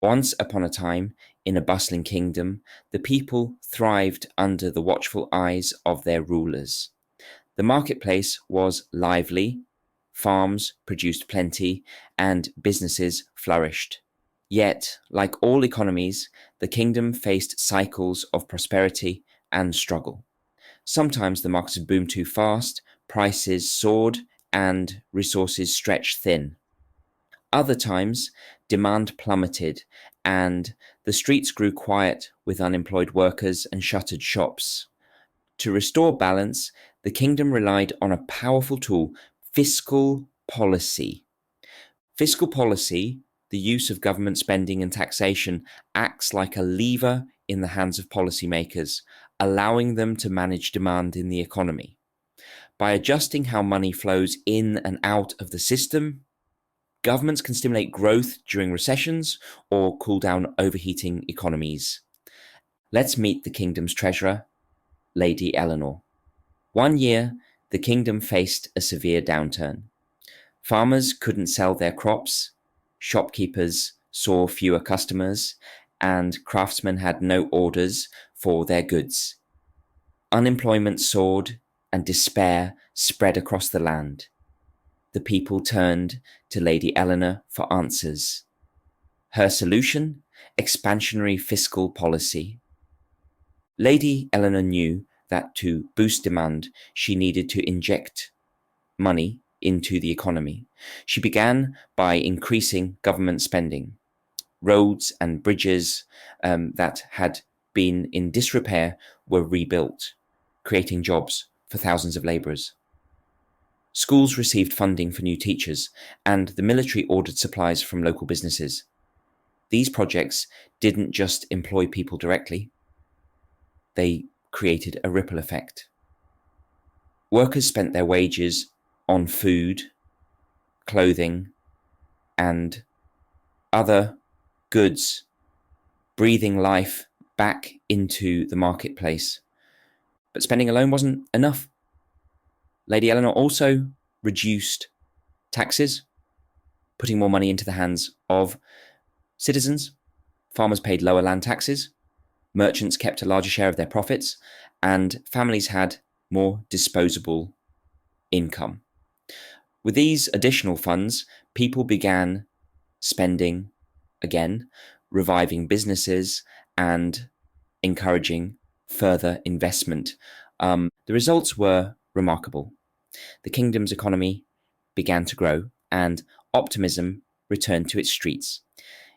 Once upon a time, in a bustling kingdom, the people thrived under the watchful eyes of their rulers. The marketplace was lively, farms produced plenty, and businesses flourished. Yet, like all economies, the kingdom faced cycles of prosperity and struggle. Sometimes the markets boomed too fast, prices soared, and resources stretched thin. Other times, demand plummeted, and the streets grew quiet with unemployed workers and shuttered shops. To restore balance, the kingdom relied on a powerful tool, fiscal policy. Fiscal policy, the use of government spending and taxation, acts like a lever in the hands of policymakers, allowing them to manage demand in the economy. By adjusting how money flows in and out of the system, governments can stimulate growth during recessions or cool down overheating economies. Let's meet the kingdom's treasurer, Lady Eleanor. One year, the kingdom faced a severe downturn. Farmers couldn't sell their crops, shopkeepers saw fewer customers, and craftsmen had no orders for their goods. Unemployment soared, and despair spread across the land. The people turned to Lady Eleanor for answers. Her solution? Expansionary fiscal policy. Lady Eleanor knew that to boost demand, she needed to inject money into the economy. She began by increasing government spending. Roads and bridges that had been in disrepair were rebuilt, creating jobs for thousands of labourers. Schools received funding for new teachers, and the military ordered supplies from local businesses. These projects didn't just employ people directly, they created a ripple effect. Workers spent their wages on food, clothing, and other goods, breathing life back into the marketplace. But spending alone wasn't enough. Lady Eleanor also reduced taxes, putting more money into the hands of citizens. Farmers paid lower land taxes, merchants kept a larger share of their profits, and families had more disposable income. With these additional funds, people began spending again, reviving businesses and encouraging further investment. The results were remarkable. The kingdom's economy began to grow, and optimism returned to its streets.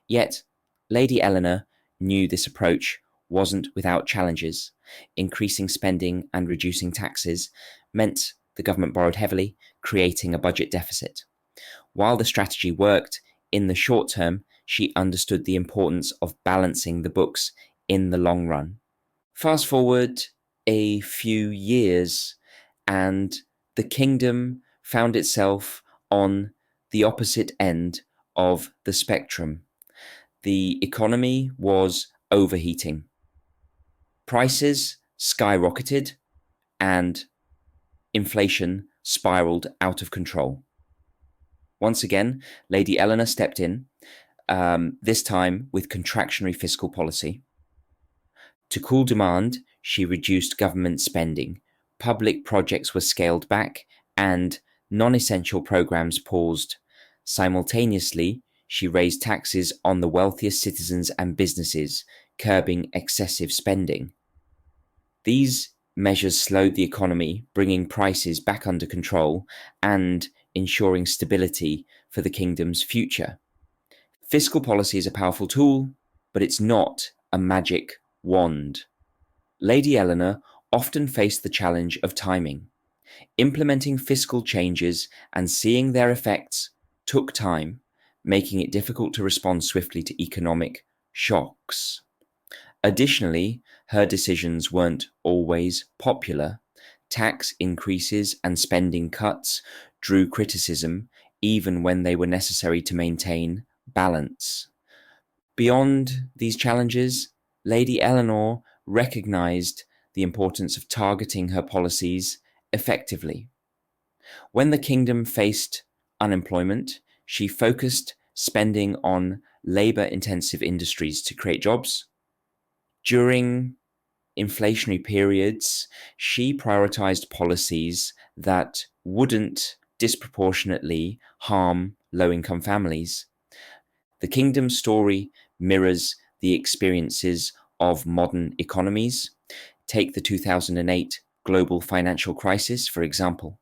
Yet, Lady Eleanor knew this approach wasn't without challenges. Increasing spending and reducing taxes meant the government borrowed heavily, creating a budget deficit. While the strategy worked, in the short term, she understood the importance of balancing the books in the long run. Fast forward a few years, and the kingdom found itself on the opposite end of the spectrum. The economy was overheating. Prices skyrocketed, and inflation spiraled out of control. Once again, Lady Eleanor stepped in, this time with contractionary fiscal policy. To cool demand, she reduced government spending. Public projects were scaled back, and non-essential programs paused. Simultaneously, she raised taxes on the wealthiest citizens and businesses, curbing excessive spending. These measures slowed the economy, bringing prices back under control and ensuring stability for the kingdom's future. Fiscal policy is a powerful tool, but it's not a magic wand. Lady Eleanor often faced the challenge of timing. Implementing fiscal changes and seeing their effects took time, making it difficult to respond swiftly to economic shocks. Additionally, her decisions weren't always popular. Tax increases and spending cuts drew criticism, even when they were necessary to maintain balance. Beyond these challenges, Lady Eleanor recognized the importance of targeting her policies effectively. When the kingdom faced unemployment, she focused spending on labor-intensive industries to create jobs. During inflationary periods, she prioritized policies that wouldn't disproportionately harm low-income families. The kingdom's story mirrors the experiences of modern economies. Take the 2008 global financial crisis, for example.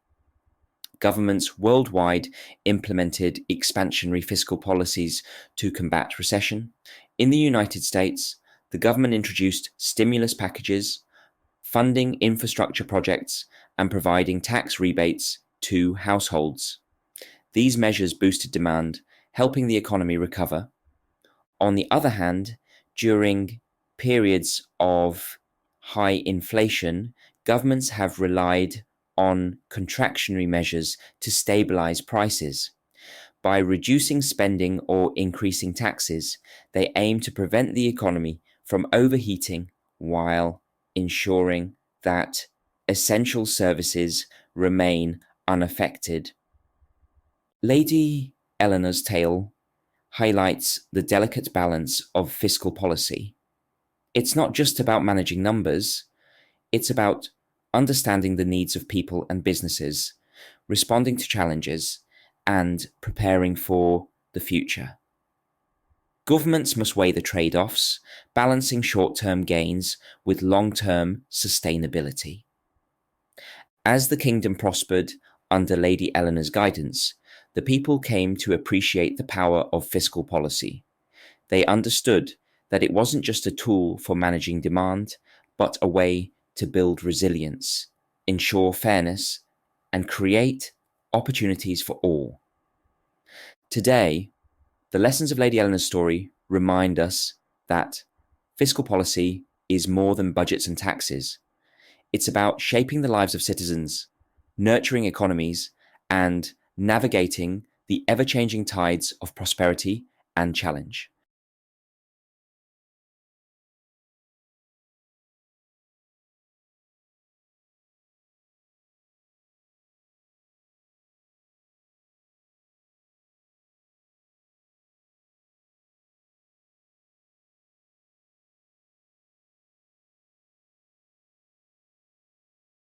Governments worldwide implemented expansionary fiscal policies to combat recession. In the United States, the government introduced stimulus packages, funding infrastructure projects, and providing tax rebates to households. These measures boosted demand, helping the economy recover. On the other hand, during periods of high inflation, governments have relied on contractionary measures to stabilize prices. By reducing spending or increasing taxes, they aim to prevent the economy from overheating while ensuring that essential services remain unaffected. Lady Eleanor's tale highlights the delicate balance of fiscal policy. It's not just about managing numbers, it's about understanding the needs of people and businesses, responding to challenges, and preparing for the future. Governments must weigh the trade-offs, balancing short-term gains with long-term sustainability. As the kingdom prospered under Lady Eleanor's guidance, the people came to appreciate the power of fiscal policy. They understood that it wasn't just a tool for managing demand, but a way to build resilience, ensure fairness, and create opportunities for all. Today, the lessons of Lady Eleanor's story remind us that fiscal policy is more than budgets and taxes. It's about shaping the lives of citizens, nurturing economies, and navigating the ever-changing tides of prosperity and challenge.